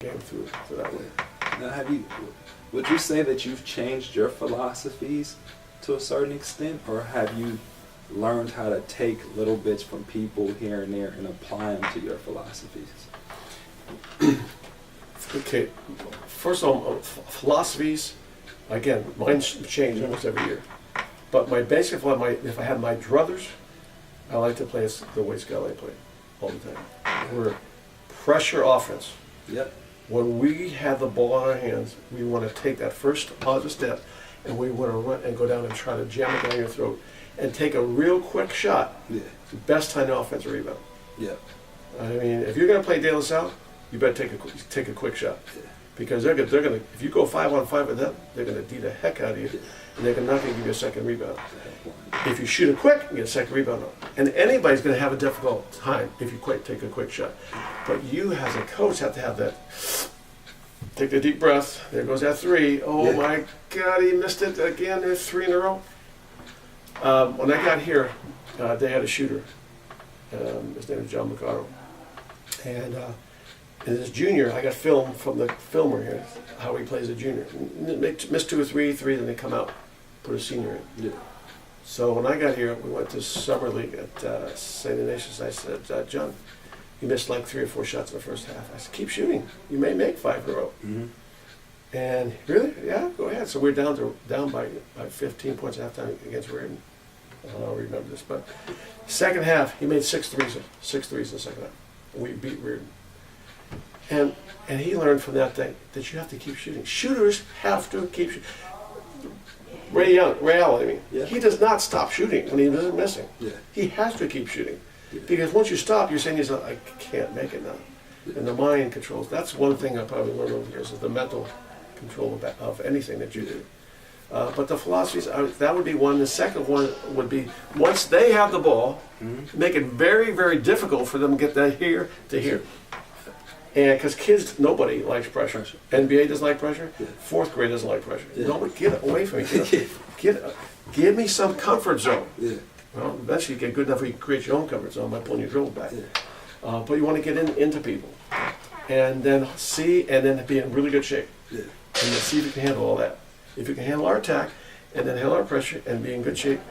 game through that way. Now, would you say that you've changed your philosophies to a certain extent, or have you learned how to take little bits from people here and there and apply them to your philosophies? Okay, first of all, philosophies, again, mine change almost every year. But my basic philosophy, if I had my druthers, I like to play the way Skyline played all the time. We're pressure offense. Yep. When we have the ball in our hands, we want to take that first positive step, and we want to run and go down and try to jam it down your throat and take a real quick shot. Yeah. It's the best time to offensive rebound. Yep. I mean, if you're going to play De La Salle, you better take a quick shot, because they're gonna if you go 5-on-5 with them, they're gonna D the heck out of you, and they're not gonna give you a second rebound. If you shoot it quick, you get a second rebound on. And anybody's gonna have a difficult time if you take a quick shot. But you, as a coach, have to have that. Take a deep breath. There goes that three. Oh my God, he missed it again. There's 3 in a row. When I got here, they had a shooter. His name is John Mercado, and as junior, I got film from the filmer here, how he plays a junior. Missed 2 or 3, then they come out, put a senior in. Yeah. So when I got here, we went to summer league at St. Ignatius. I said, John, you missed like 3 or 4 shots in the first half. I said, keep shooting. You may make 5 in a row. Mm-hmm. And really, yeah, go ahead. So we're down by 15 points at halftime against Reardon. I don't know if you remember this, but second half, he made 6 threes in the second half. And we beat Reardon. And he learned from that day that you have to keep shooting. Shooters have to keep shooting. Ray Allen, he does not stop shooting when he isn't missing. Yeah. He has to keep shooting. Yeah. Because once you stop, you're saying, I can't make it now. Yeah. And the mind controls. That's one thing I probably learned over the years, is the mental control of anything that you do. But the philosophies, that would be one. The second one would be, once they have the ball, make it very, very difficult for them to get that here to here. And because kids, nobody likes pressure. NBA doesn't like pressure. Yeah. 4th grade doesn't like pressure. Yeah. Nobody, get away from me. Give me some comfort zone. Yeah. Well, eventually you get good enough where you can create your own comfort zone by pulling your dribble back. Yeah. But you want to get into people, and then be in really good shape. Yeah. And then see if you can handle all that. If you can handle our attack, and then handle our pressure, and be in good shape,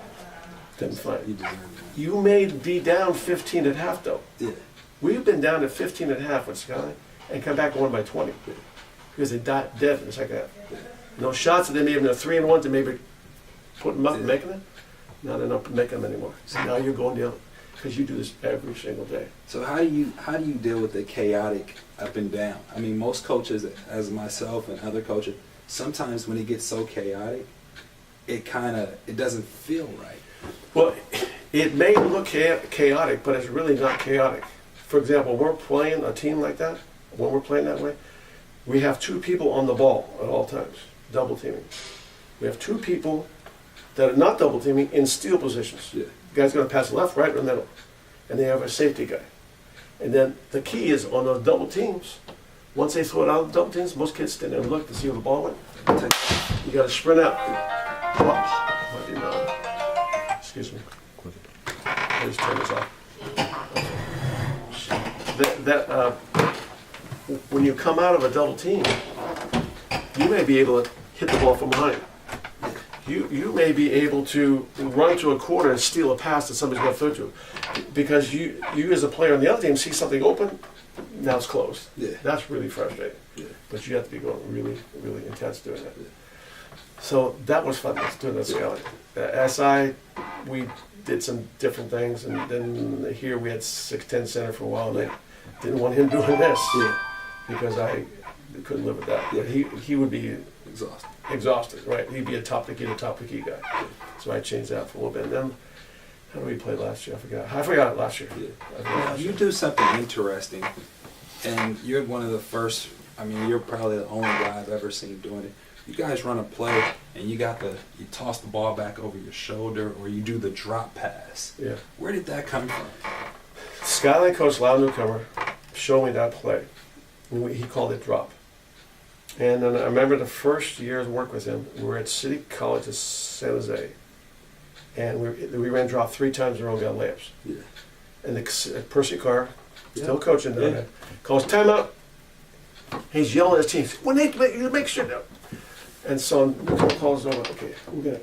then fine. You may be down 15 at half, though. Yeah. We've been down to 15 at half with Skyline and come back and won by 20 because they died dead in the second half. No shots that they made, no 3 and 1 to maybe put them up and making it. Now they're not making them anymore. So now you're going down because you do this every single day. So how do you deal with the chaotic up and down? I mean, most coaches, as myself and other coaches, sometimes when it gets so chaotic, it doesn't feel right. Well, it may look chaotic, but it's really not chaotic. For example, when we're playing a team like that, when we're playing that way, we have 2 people on the ball at all times, double teaming. We have 2 people that are not double teaming in steal positions. Yeah. The guy's going to pass left, right, or middle. And they have a safety guy. And then the key is on those double teams, once they throw it out of the double teams, most kids stand there and look to see where the ball went. You got to sprint out. Excuse me. Please turn this off. When you come out of a double team, you may be able to hit the ball from behind. You may be able to run to a corner and steal a pass that somebody's going to throw to, because you as a player on the other team see something open, now it's closed. Yeah. That's really frustrating. Yeah. But you have to be going really, really intense doing that. Yeah. So that was fun doing that scouting. SI, we did some different things, and then here we had 6'10" center for a while, and I didn't want him doing this because I couldn't live with that. Yeah. He would be exhausted, right? He'd be a top the key guy. So I changed that for a little bit. And then, how did we play last year? I forgot it last year. Yeah. You do something interesting, and you're one of the first. I mean, you're probably the only guy I've ever seen doing it. You guys run a play, and you toss the ball back over your shoulder, or you do the drop pass. Yeah. Where did that come from? Skyline coach Lau Newcomer showed me that play. He called it drop. And then I remember the first year's work with him, we were at City College of San Jose, and we ran drop 3 times in a row, got layups. Yeah. And Percy Carr, still coaching down there, calls timeout. He's yelling at his team. When you make sure. No. And so Luke calls over. Okay, we're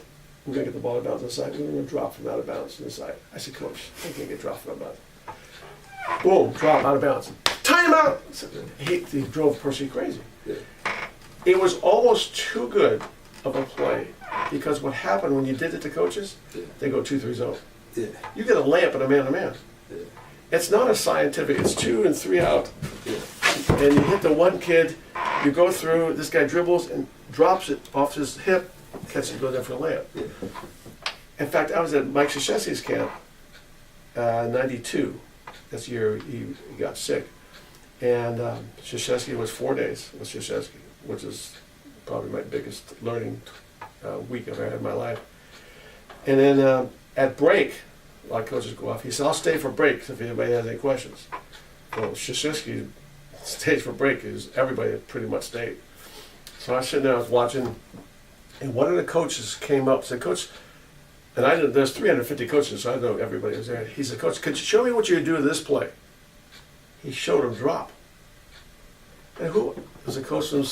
gonna get the ball out of bounds on the side. We're gonna drop from out of bounds on the side. I said, Coach, I can't get dropped from out of bounds. Boom, drop out of bounds. Timeout. He drove Percy crazy. Yeah. It was almost too good of a play because what happened when you did it to coaches, they go 2-3 zone. Yeah. You get a layup and a man-to-man. Yeah. It's not a scientific. It's 2 and 3 out. Yeah. And you hit the one kid, you go through, this guy dribbles and drops it off his hip, catches it, go there for a layup. Yeah. In fact, I was at Mike Krzyzewski's camp, 92. This year he got sick. And Krzyzewski was 4 days with Krzyzewski, which is probably my biggest learning week I've ever had in my life. And then at break, a lot of coaches go off. He said, I'll stay for break if anybody has any questions. Well, Krzyzewski stayed for break because everybody pretty much stayed. So I was sitting there, I was watching, and one of the coaches came up and said, Coach, and there's 350 coaches, so I know everybody was there. He said, Coach, could you show me what you do to this play? He showed him drop. And who? It was a coach from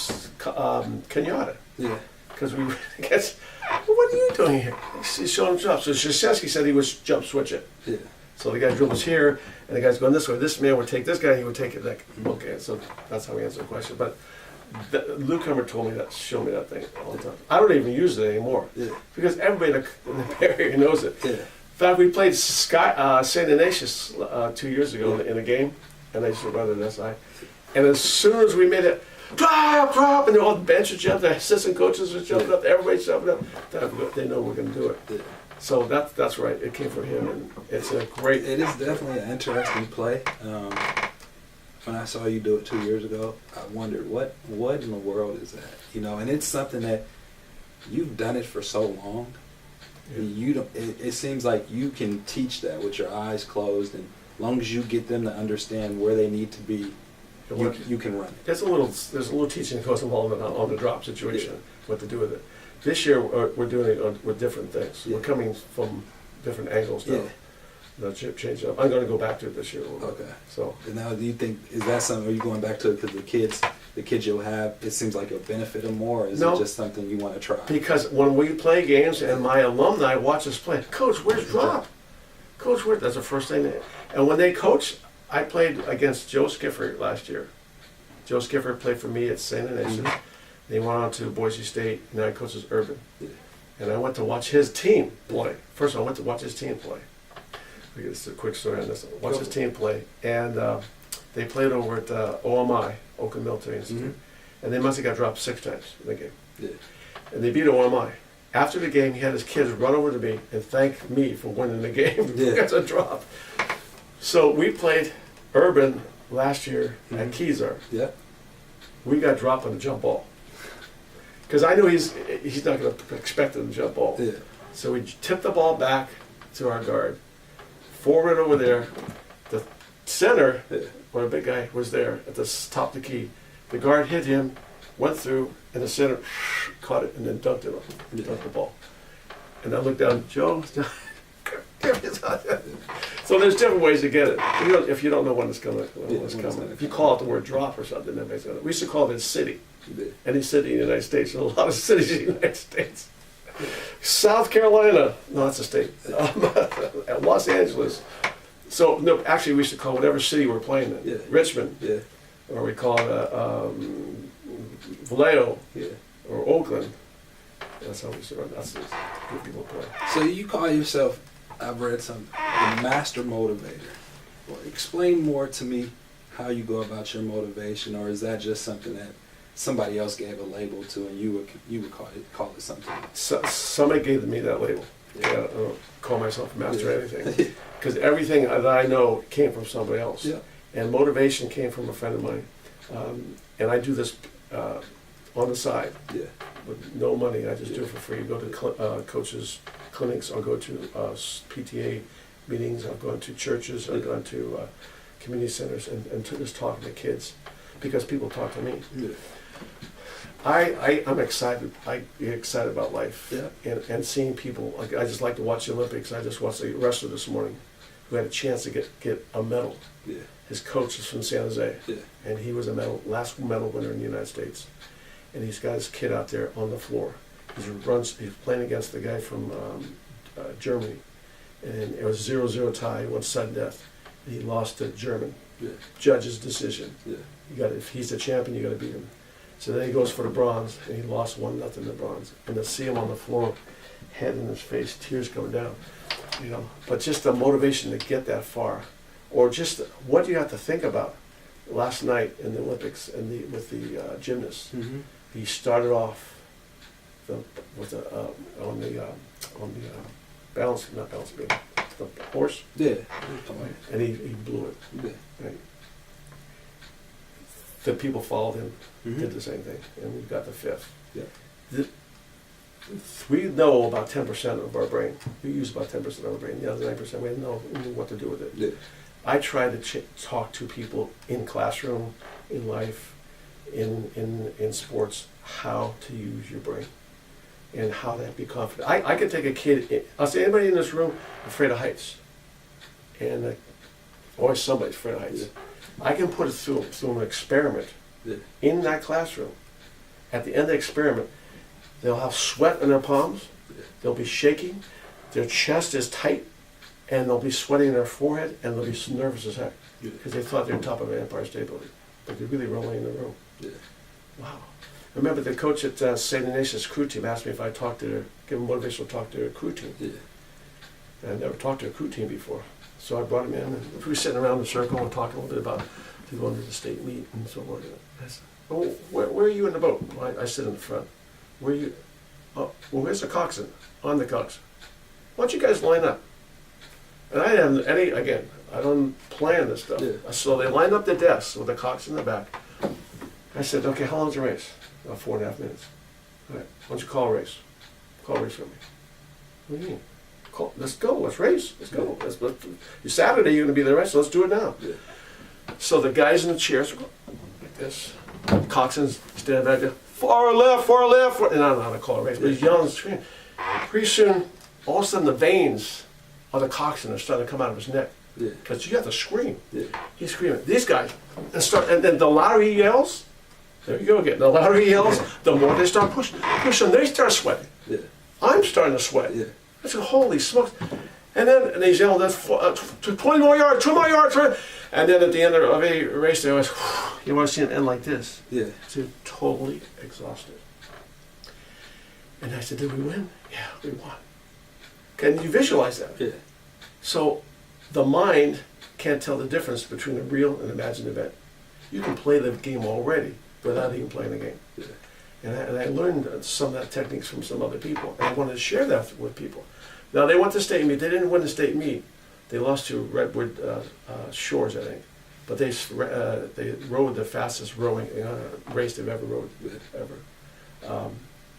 Kenyatta. Yeah. Because we guess, well, what are you doing here? He showed him drop. So Krzyzewski said he was jump switch it. Yeah. So the guy dribbles here, and the guy's going this way. This man would take this guy, he would take it like, okay, so that's how we answer the question. But Luke Hummer told me that, showed me that thing all the time. I don't even use it anymore. Yeah. Because everybody in the area knows it. Yeah. In fact, we played St. Ignatius 2 years ago in a game, and they used to run an SI. And as soon as we made it, drop, and all the benches jumped, the assistant coaches were jumping up, everybody's jumping up. They know we're going to do it. Yeah. So that's right. It came from him, and it's a great. It is definitely an interesting play. When I saw you do it 2 years ago, I wondered what in the world is that, you know? And it's something that you've done it for so long. Yeah. You don't. It seems like you can teach that with your eyes closed, and as long as you get them to understand where they need to be, you can run it. There's a little teaching that goes involved on the drop situation, what to do with it. This year we're doing it with different things. Yeah. We're coming from different angles now. Yeah. The change up. I'm going to go back to it this year a little bit. Okay. So. And now, do you think, is that something? Are you going back to it because the kids you'll have? It seems like it'll benefit them more. Or is No. it just something you want to try? Because when we play games and my alumni watch us play, Coach, where's drop? Coach, where? That's the first thing. And when they coach, I played against Joe Skiffer last year. Joe Skiffer played for me at St. Ignatius. Mm-hmm. They went on to Boise State, and I coaches Urban. Yeah. And I went to watch his team play. First of all, I went to watch his team play. It's a quick story on this. Watch his team play. And they played over at OMI, Oakland Military Institute. Mm-hmm. And they must have got dropped 6 times in the game. Yeah. And they beat OMI. After the game, he had his kids run over to me and thank me for winning the game because of drop. So we played Urban last year at Kezar. Yeah. We got dropped on the jump ball. Because I knew he's not going to expect the jump ball. Yeah. So we tipped the ball back to our guard. Forward over there. The center, where a big guy was there at the top of the key. The guard hit him, went through, and the center caught it and then dunked it off. And dunked the ball. And I looked down, Joe, so there's different ways to get it. If you don't know when it's coming, if you call it the word drop or something, that makes it. We used to call it city. Any city in the United States. There's a lot of cities in the United States. South Carolina, no, that's a state. Los Angeles. So no, actually, we used to call whatever city we're playing in. Yeah. Richmond. Yeah. Or we call it Vallejo. Yeah. Or Oakland. That's how we used to run. That's good people play. So you call yourself, I've read something, the master motivator. Well, explain more to me how you go about your motivation, or is that just something that somebody else gave a label to, and you would call it something else? So, somebody gave me that label. Yeah. I don't call myself a master of anything. Because everything that I know came from somebody else. Yeah. And motivation came from a friend of mine. And I do this on the side. Yeah. With no money. I just do it for free. Go to coaches' clinics. I'll go to PTA meetings. I've gone to churches. I've gone to community centers and to just talking to kids. Because people talk to me. Yeah. I'm excited. I get excited about life. Yeah. And seeing people. Like I just like to watch the Olympics. I just watched the wrestler this morning who had a chance to get a medal. Yeah. His coach is from San Jose, Yeah. and he was a last medal winner in the United States. And he's got his kid out there on the floor. He's playing against the guy from Germany, and it was 0-0 tie, one sudden death. And he lost to German. Yeah. Judge's decision. Yeah. If he's the champion, you got to beat him. So then he goes for the bronze, and he lost 1-0 the bronze. And to see him on the floor, head in his face, tears coming down, you know. But just the motivation to get that far, or just what you have to think about. Last night in the Olympics, and with the gymnasts, Mm-hmm. he started off on the balance, not balance beam, the horse, Yeah. and he blew it. Yeah. Right. The people followed him, Mm-hmm. did the same thing, and we got the 5th. Yeah. We know about 10% of our brain. We use about 10% of our brain. The other 9%, we don't know what to do with it. Yeah. I try to talk to people in classroom, in life, in sports, how to use your brain and how to be confident. I could take a kid, I'll say anybody in this room afraid of heights, and always somebody's afraid of heights. Yeah. I can put it through an experiment Yeah. in that classroom. At the end of the experiment, they'll have sweat in their palms, they'll be shaking, their chest is tight, and they'll be sweating in their forehead, and they'll be nervous as heck Yeah. because they thought they were on top of an Empire State Building, but they're really rolling in the room. Yeah. Wow. I remember the coach at St. Ignatius crew team asked me if I'd give him motivational talk to their crew team. Yeah. And I'd never talked to a crew team before. So I brought him in, and we were sitting around in a circle and talking a little bit about going to the state meet and so forth. I said, "Oh, where are you in the boat?" Well, I sit in the front. Where are you? Oh, well, where's the coxswain? On the coxswain. Why don't you guys line up? And I didn't have I don't plan this stuff. Yeah. So they lined up the desks with the coxswain in the back. I said, "Okay, how long's the race?" About 4.5 minutes. All right, why don't you call a race? Call a race for me. What do you mean? Let's go, let's race, let's go. It's Saturday, you're going to be there, right? So let's do it now. Yeah. So the guys in the chairs go like this. Coxswain's standing back there, far left, far left. And I don't know how to call a race, but he's yelling on the screen. Pretty soon, all of a sudden the veins of the coxswain are starting to come out of his neck. Yeah. Because you have to scream. Yeah. He's screaming. These guys, and then the louder he yells, there you go again. The louder he yells, the more they start pushing. They start sweating. Yeah. I'm starting to sweat. Yeah. I said, holy smokes. And he's yelling, that's 20 more yards, 2 more yards. And then at the end of a race, they always, you want to see it end like this. Yeah. So totally exhausted. And I said, did we win? Yeah, we won. Can you visualize that? Yeah. So the mind can't tell the difference between a real and imagined event. You can play the game already without even playing the game. Yeah. And I learned some of that techniques from some other people, and I wanted to share that with people. Now, they went to state meet. They didn't win the state meet. They lost to Redwood Shores, I think. But they rode the fastest rowing race they've ever rowed, ever.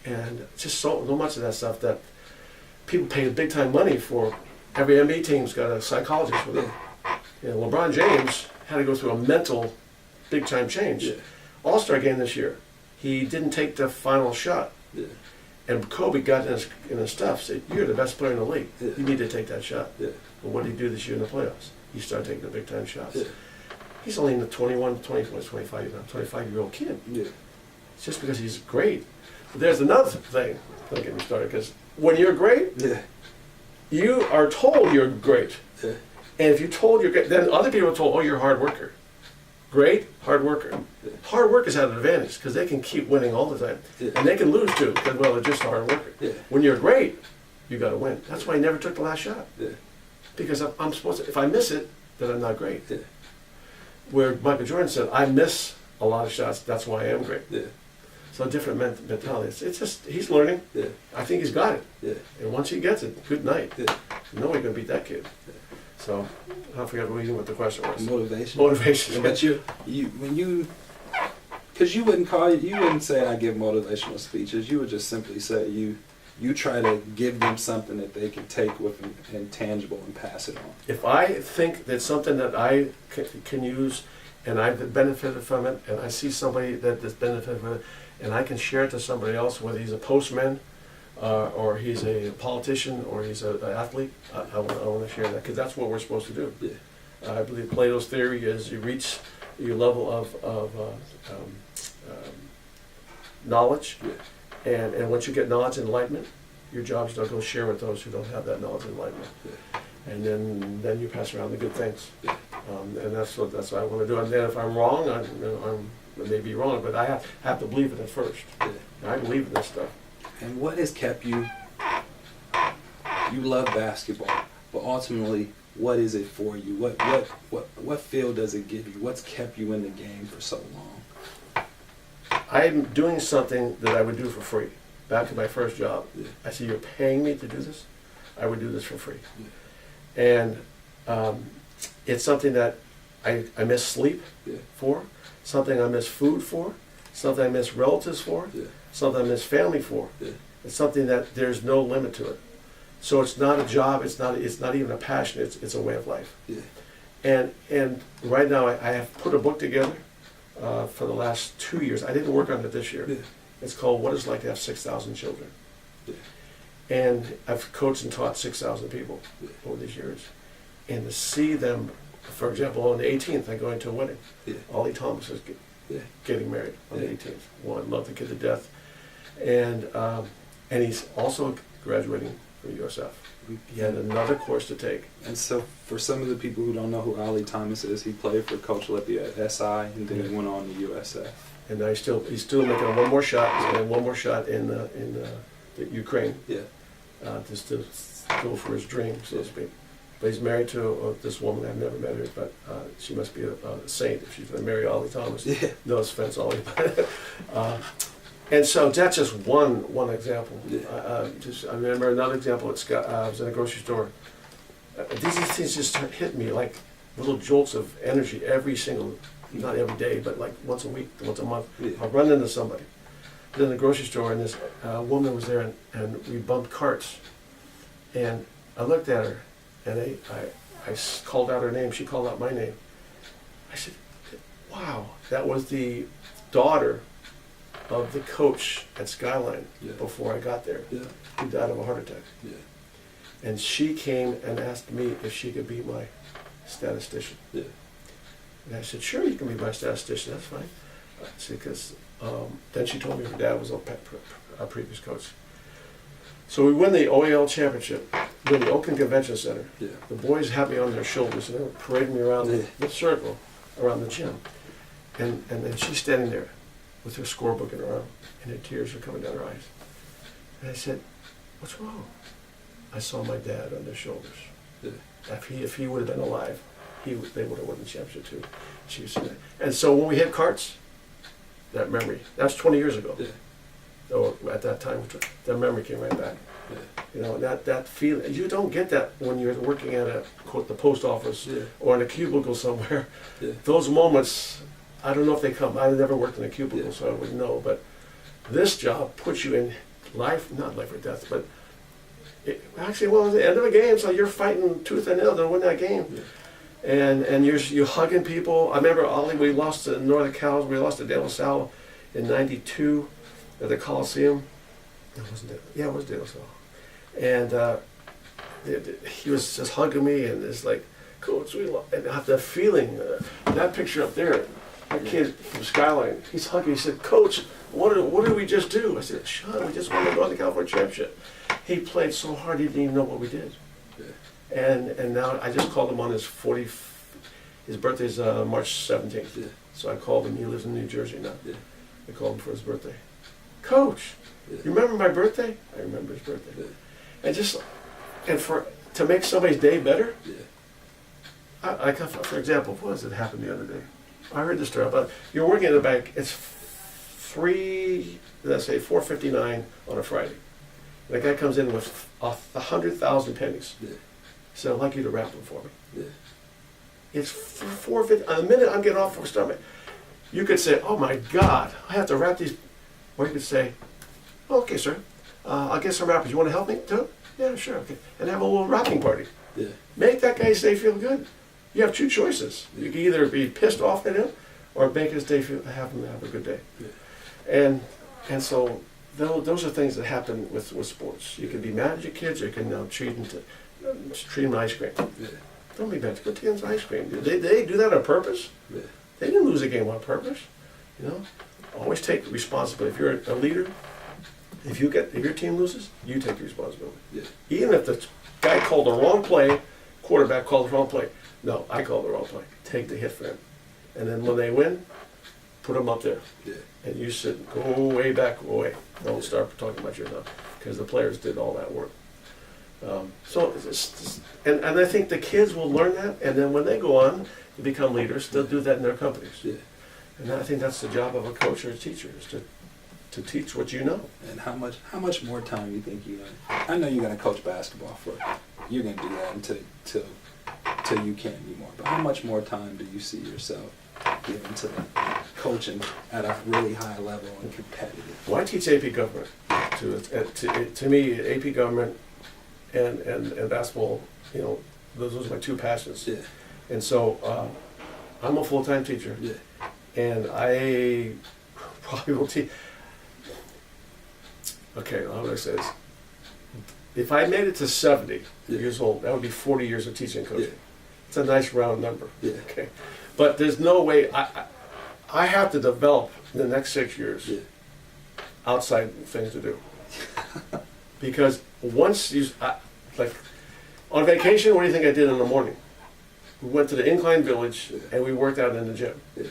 And just so much of that stuff that people pay big time money for. Every NBA team's got a psychologist with them. You know, LeBron James had to go through a mental big time change. Yeah. All-Star game this year. He didn't take the final shot. Yeah. And Kobe got in his stuff, said, you're the best player in the league. Yeah. You need to take that shot. Yeah. And what did he do this year in the playoffs? He started taking the big time shots. Yeah. He's only in the 25-year-old kid. Yeah. It's just because he's great. But there's another thing, don't get me started, because when you're great, Yeah. you are told you're great. Yeah. And if you're told you're great, then other people are told, oh, you're a hard worker. Great, hard worker. Yeah. Hard workers have an advantage because they can keep winning all the time. Yeah. And they can lose too, because, well, they're just a hard worker. Yeah. When you're great, you got to win. That's why I never took the last shot. Yeah. Because I'm supposed to, if I miss it, then I'm not great. Yeah. Where Michael Jordan said, I miss a lot of shots, that's why I am great. Yeah. So different mentality. It's just, he's learning. Yeah. I think he's got it. Yeah. And once he gets it, good night. Yeah. Nobody's going to beat that kid. Yeah. So I forgot what the question was. Motivation. Motivation. But because you wouldn't say I give motivational speeches. You would just simply say you try to give them something that they can take with them and tangible and pass it on. If I think that's something that I can use and I've benefited from it, and I see somebody that has benefited from it, and I can share it to somebody else, whether he's a postman, or he's a politician, or he's an athlete, I want to share that, because that's what we're supposed to do. Yeah. I believe Plato's theory is you reach your level of knowledge, and once you get knowledge and enlightenment, your job is to go share with those who don't have that knowledge and enlightenment. And then you pass around the good things. And that's what I want to do. And then if I'm wrong, I may be wrong, but I have to believe in it first. I believe in this stuff. And what has kept you? You love basketball, but ultimately, what is it for you? What feel does it give you? What's kept you in the game for so long? I'm doing something that I would do for free. Back to my first job. I said, you're paying me to do this? I would do this for free. And it's something that I miss sleep for, something I miss food for, something I miss relatives for, something I miss family for. It's something that there's no limit to it. So it's not a job, it's not even a passion, it's a way of life. And right now I have put a book together for the last 2 years. I didn't work on it this year. It's called What It's Like to Have 6,000 Children. And I've coached and taught 6,000 people over these years. And to see them, for example, on the 18th, I'm going to a wedding. Ollie Thomas is getting married on the 18th. One, love the kid to death. And he's also graduating from USF. He had another course to take. And so for some of the people who don't know who Ollie Thomas is, he played for Coach Lippi at SI, and then he went on to USF. And now he's still making one more shot. He's getting one more shot in the Ukraine. Just to go for his dream, so to speak. But he's married to this woman. I've never met her, but she must be a saint if she's going to marry Ollie Thomas. No offense, Ollie. And so that's just one example. I remember another example. I was in a grocery store. These things just hit me like little jolts of energy every single, not every day, but like once a week, once a month. I'll run into somebody. I was in the grocery store, and this woman was there, and we bumped carts. And I looked at her, and I called out her name. She called out my name. I said, wow, that was the daughter of the coach at Skyline before I got there, who died of a heart attack. And she came and asked me if she could be my statistician. And I said, sure, you can be my statistician, that's fine. I said, because then she told me her dad was a previous coach. So we win the OAL championship. We're in the Oakland Convention Center. The boys had me on their shoulders, and they were parading me around the circle, around the gym. And then she's standing there with her scorebook in her arm, and her tears were coming down her eyes. And I said, what's wrong? I saw my dad on their shoulders. If he would have been alive, they would have won the championship too. She was saying that. And so when we hit carts, that memory, that's 20 years ago. Or at that time, that memory came right back. You know, that feeling, you don't get that when you're working at the post office or in a cubicle somewhere. Those moments, I don't know if they come. I never worked in a cubicle, so I wouldn't know. But this job puts you in life, not life or death, but at the end of a game, so you're fighting tooth and nail to win that game. And you're hugging people. I remember, Ollie, we lost to Northern Cal. We lost to De La Salle in '92 at the Coliseum. It was De La Salle. And he was just hugging me, and it's like, Coach, we love. And I have that feeling, that picture up there, that kid from Skyline, he's hugging. He said, Coach, what did we just do? I said, Sean, we just won the Northern California Championship. He played so hard, he didn't even know what we did. And now I just called him on his birthday's March 17th. So I called him. He lives in New Jersey now. I called him for his birthday. Coach, you remember my birthday? I remember his birthday. And to make somebody's day better. For example, what was it happened the other day? I heard this story about you're working at a bank. It's 4:59 on a Friday. The guy comes in with 100,000 pennies. He said, I'd like you to wrap them for me. It's 4:50. The minute I'm getting off for stomach, you could say, oh my God, I have to wrap these. Or you could say, oh, okay, sir, I'll get some wrappers. You want to help me too? Yeah, sure, okay. And have a little wrapping party. Make that guy's day feel good. You have two choices. You can either be pissed off at him or make his day have him have a good day. And so those are things that happen with sports. You can be mad at your kids, or you can treat them to ice cream. don't be bad. Go take some ice cream. They do that on purpose. Yeah. They didn't lose a game on purpose. You know, always take responsibility. If you're a leader, if your team loses, you take the responsibility. Yeah. Even if the guy called the wrong play, quarterback called the wrong play. No, I called the wrong play. Take the hit for him. And then when they win, put them up there. Yeah. And you should go way back, go away. Don't start talking about yourself, because the players did all that work. And I think the kids will learn that, and then when they go on to become leaders, they'll do that in their companies. Yeah. And I think that's the job of a coach or a teacher, is to teach what you know. And how much more time you think I know you're gonna coach basketball for, you're gonna do that until you can't anymore. But how much more time do you see yourself giving to coaching at a really high level and competitive? Well, I teach AP government. To me, AP government and basketball, you know, those are my two passions. Yeah. And so I'm a full-time teacher. Yeah. And I probably will teach. Okay, how would I say this? If I made it to 70 years old, that would be 40 years of teaching and coaching. Yeah. It's a nice round number. Yeah. Okay. But there's no way, I have to develop in the next 6 years outside things to do. Because once like, on vacation, what do you think I did in the morning? We went to the Incline Village and we worked out in the gym. Yeah.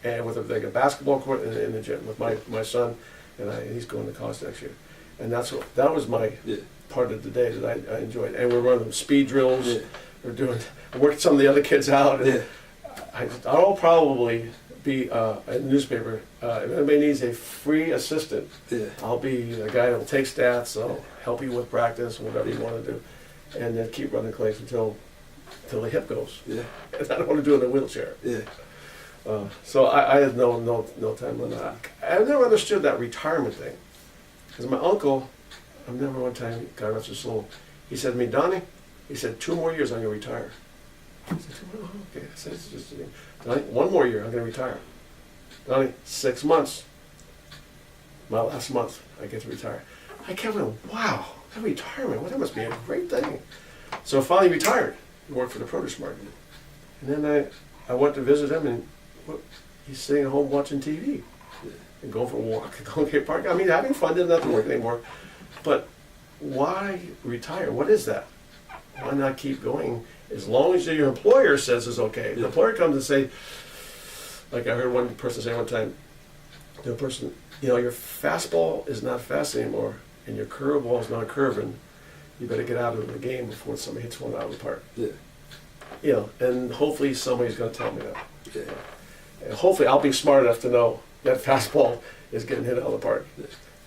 And with a basketball court in the gym with my son, and he's going to college next year. And that was my part of the day that I enjoyed. And we're running speed drills. Yeah. We're working some of the other kids out. And I'll probably be in the newspaper. If anybody needs a free assistant, I'll be the guy that'll take stats. I'll help you with practice, whatever you want to do, and then keep running claims until the hip goes. Yeah. And I don't want to do it in a wheelchair. Yeah. So I had no time limit. I never understood that retirement thing. Because my uncle, I remember one time, God rest his soul, he said to me, Donnie, he said, 2 more years I'm going to retire. I said, oh, okay. I said, it's just, Donnie, 1 more year I'm going to retire. Donnie, 6 months, my last month, I get to retire. I kept going, wow, that retirement, well, that must be a great thing. So I finally retired and worked for the produce market. And then I went to visit him, and he's sitting at home watching TV and going for a walk at Colgate Park. I mean, having fun, doesn't have to work anymore. But why retire? What is that? Why not keep going as long as your employer says it's okay? The employer comes and say, like I heard one person say one time, the person, you know, your fastball is not fast anymore and your curveball is not curving. You better get out of the game before somebody hits one out of the park. Yeah. You know, and hopefully somebody's going to tell me that. Yeah. And hopefully I'll be smart enough to know that fastball is getting hit out of the park,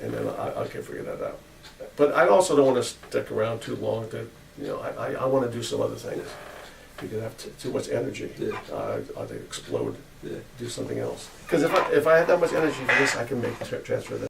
and then I can figure that out. But I also don't want to stick around too long. You know, I want to do some other things because I have too much energy. I'll explode. Do something else. Because if I had that much energy for this, I can transfer that.